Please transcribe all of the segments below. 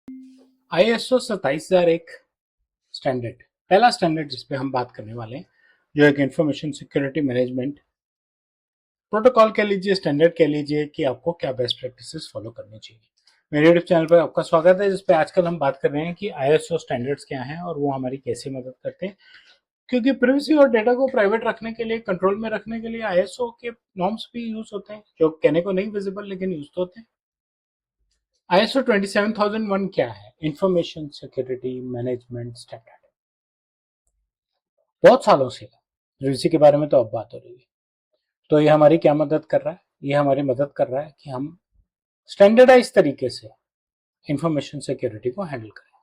ISO 27001 standard पहला standard जिस पे हम बात करने वाले हैं, जो एक इंफॉर्मेशन सिक्योरिटी मैनेजमेंट प्रोटोकॉल कह लीजिए, स्टैंडर्ड कह लीजिए कि आपको क्या बेस्ट प्रैक्टिसेस फॉलो करनी चाहिए। मेरे यूट्यूब चैनल पर आपका स्वागत है, जिसपे आजकल हम बात कर रहे हैं कि ISO स्टैंडर्ड्स क्या हैं और वो हमारी कैसे मदद करते हैं। क्योंकि प्राइवेसी और डेटा को प्राइवेट रखने के लिए, कंट्रोल में रखने के लिए ISO के नॉर्म्स भी यूज होते हैं, जो कहने को नहीं विजिबल लेकिन यूज तो होते हैं। ISO 27001 क्या है? Information security management standard. बहुत सालों से प्राइवेसी के बारे में तो अब बात हो रही है। तो ये हमारी क्या मदद कर रहा है? ये हमारी मदद कर रहा है कि हम स्टैंडर्डाइज तरीके से इंफॉर्मेशन सिक्योरिटी को हैंडल करें,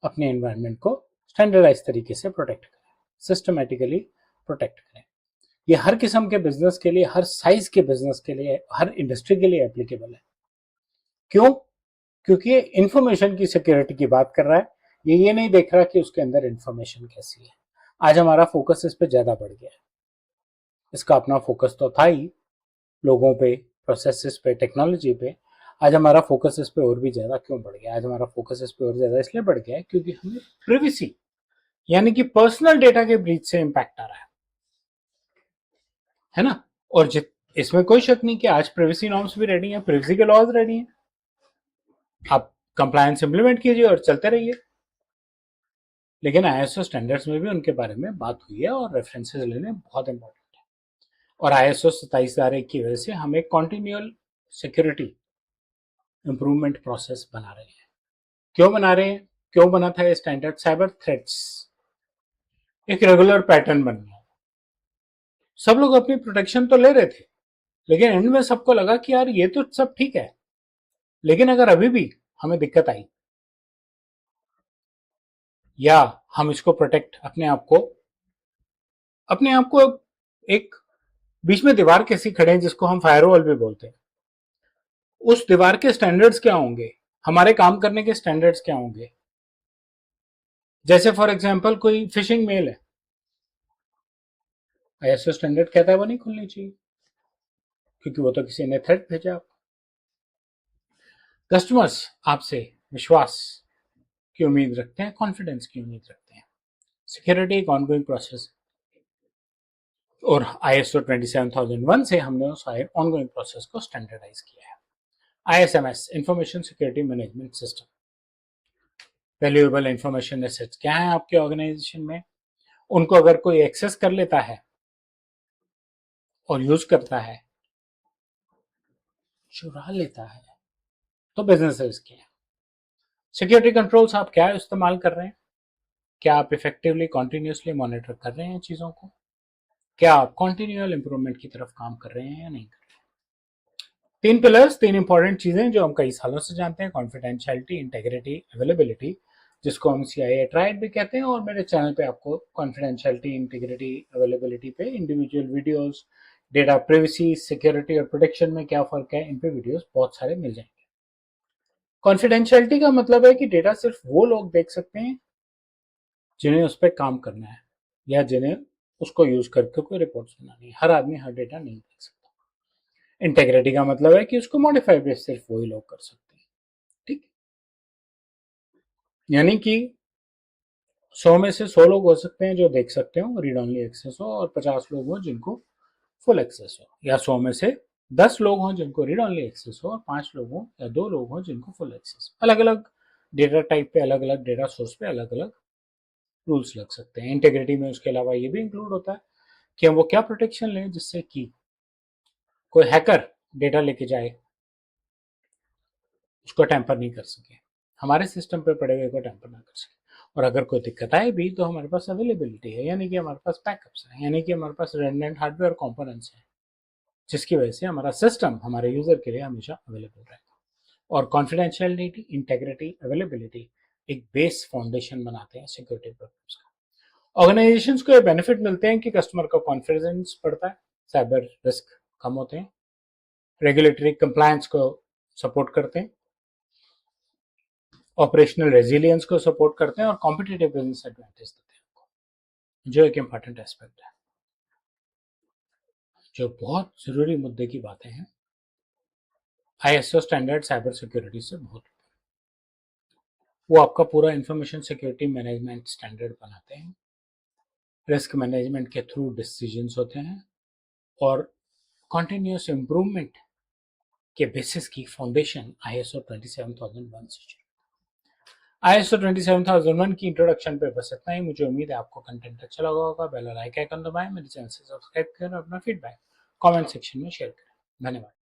अपने एनवायरनमेंट को स्टैंडर्डाइज तरीके से प्रोटेक्ट करें, सिस्टमेटिकली प्रोटेक्ट करें। ये हर किस्म के बिजनेस के लिए, हर साइज के बिजनेस के लिए, हर इंडस्ट्री के लिए एप्लीकेबल है। क्यों? क्योंकि ये इंफॉर्मेशन की सिक्योरिटी की बात कर रहा है। ये नहीं देख रहा कि उसके अंदर इंफॉर्मेशन कैसी है। आज हमारा फोकस इस पे ज्यादा बढ़ गया है। इसका अपना फोकस तो था ही, लोगों पे, प्रोसेसेस पे, टेक्नोलॉजी पे। आज हमारा फोकस इस पे और भी ज्यादा क्यों बढ़ गया? आज हमारा फोकस इस पे और ज्यादा इसलिए बढ़ गया है क्योंकि हमें प्रिवेसी यानी कि पर्सनल डेटा के ब्रीच से इंपैक्ट आ रहा है ना। और इसमें कोई शक नहीं कि आज प्रिवेसी नॉर्म्स भी रेडी हैं, प्रिवेसी के लॉज रेडी हैं। आप कंप्लायंस इंप्लीमेंट कीजिए और चलते रहिए। लेकिन ISO स्टैंडर्ड्स में भी उनके बारे में बात हुई है और रेफरेंसेस लेने बहुत इंपॉर्टेंट है। और ISO 27001 की वजह से हम एक कॉन्टिन्यूअल सिक्योरिटी इंप्रूवमेंट प्रोसेस बना रहे हैं। क्यों बना रहे हैं? क्यों बना था ये स्टैंडर्ड? साइबर थ्रेट्स एक रेगुलर पैटर्न बन गया। सब लोग अपनी प्रोटेक्शन तो ले रहे थे, लेकिन एंड में सबको लगा कि यार ये तो सब ठीक है, लेकिन अगर अभी भी हमें दिक्कत आई या हम इसको प्रोटेक्ट अपने आप को एक बीच में दीवार कैसी खड़े हैं जिसको हम फायरवॉल भी बोलते हैं, उस दीवार के स्टैंडर्ड्स क्या होंगे, हमारे काम करने के स्टैंडर्ड्स क्या होंगे। जैसे फॉर एग्जांपल कोई फिशिंग मेल है, ISO स्टैंडर्ड कहता है वो नहीं खुलनी चाहिए, क्योंकि वो तो किसी ने थ्रेट भेजा। कस्टमर्स आपसे विश्वास की उम्मीद रखते हैं, कॉन्फिडेंस की उम्मीद रखते हैं। सिक्योरिटी एक ऑनगोइंग प्रोसेस, और ISO 27001 से हमने उस ऑनगोइंग प्रोसेस को स्टैंडर्डाइज किया है। ISMS information security management system. Valuable information assets क्या है आपके ऑर्गेनाइजेशन में, उनको अगर कोई एक्सेस कर लेता है और यूज करता है, चुरा लेता है, तो बिजनेस रिस्क है। सिक्योरिटी कंट्रोल्स आप क्या इस्तेमाल कर रहे हैं? क्या आप इफेक्टिवली कॉन्टिन्यूसली मॉनिटर कर रहे हैं चीजों को? क्या आप कॉन्टिन्यूअल इंप्रूवमेंट की तरफ काम कर रहे हैं या नहीं कर रहे हैं? तीन पिलर्स, तीन इंपॉर्टेंट चीजें जो हम कई सालों से जानते हैं: कॉन्फिडेंशियलिटी, इंटेग्रिटी, अवेलेबिलिटी, जिसको हम CIA ट्राइड भी कहते हैं। और मेरे चैनल पे आपको कॉन्फिडेंशियलिटी, इंटीग्रिटी, अवेलेबिलिटी पे individual videos, data privacy, security और प्रोटेक्शन में क्या फर्क है, इन पे वीडियोस बहुत सारे मिल जाएंगे। कॉन्फिडेंशियलिटी का मतलब है कि डेटा सिर्फ वो लोग देख सकते हैं जिन्हें उस पर काम करना है, या जिन्हें उसको यूज करके कोई रिपोर्ट्स बनानी है। हर आदमी हर डेटा नहीं देख सकता। इंटेग्रिटी का मतलब है कि उसको मॉडिफाई भी सिर्फ वही लोग कर सकते हैं। ठीक, यानी कि 100 में से 100 लोग हो सकते हैं जो देख सकते हो, रीड ऑनली एक्सेस हो, और 50 लोग हो जिनको फुल एक्सेस हो। या 100 में से 10 लोग हों जिनको रीड ऑनली एक्सेस हो, और 5 लोग हों या 2 लोग हों जिनको फुल एक्सेस। अलग अलग डेटा टाइप पे, अलग अलग डेटा सोर्स पे अलग अलग रूल्स लग सकते हैं। इंटीग्रिटी में उसके अलावा ये भी इंक्लूड होता है कि हम वो क्या प्रोटेक्शन लें जिससे कि कोई हैकर डेटा लेके जाए, उसको टैंपर नहीं कर सके, हमारे सिस्टम पे पड़े हुए को टैंपर ना कर सके। और अगर कोई दिक्कत आए भी तो हमारे पास अवेलेबिलिटी है, यानी कि हमारे पास बैकअप्स है, यानी कि हमारे पास रेडंडेंट हार्डवेयर कंपोनेंट्स हैं, जिसकी वजह से हमारा सिस्टम हमारे यूजर के लिए हमेशा अवेलेबल रहेगा। और कॉन्फिडेंशियलिटी, इंटेग्रिटी, अवेलेबिलिटी एक बेस फाउंडेशन बनाते हैं सिक्योरिटी प्रोग्राम्स का। ऑर्गेनाइजेशंस को ये बेनिफिट मिलते हैं कि कस्टमर का कॉन्फिडेंस बढ़ता है, साइबर रिस्क कम होते हैं, रेगुलेटरी कंप्लायंस को सपोर्ट करते हैं, ऑपरेशनल रेजिलियंस को सपोर्ट करते हैं, और कॉम्पिटिटिव बिजनेस एडवांटेज देते हैं, जो एक इंपॉर्टेंट एस्पेक्ट है। जो बहुत जरूरी मुद्दे की बातें हैं, ISO स्टैंडर्ड साइबर सिक्योरिटी से बहुत वो आपका पूरा इंफॉर्मेशन सिक्योरिटी मैनेजमेंट स्टैंडर्ड बनाते हैं, रिस्क मैनेजमेंट के थ्रू डिसीजंस होते हैं और कॉन्टिन्यूस इम्प्रूवमेंट के बेसिस की फाउंडेशन ISO 27001 से। ISO 27001 की इंट्रोडक्शन पे बस इतना ही। मुझे उम्मीद है आपको कंटेंट अच्छा लगा होगा। बेल और लाइक आइकन दबाएं, मेरे चैनल से सब्सक्राइब करें और अपना फीडबैक कमेंट सेक्शन में शेयर करें। धन्यवाद।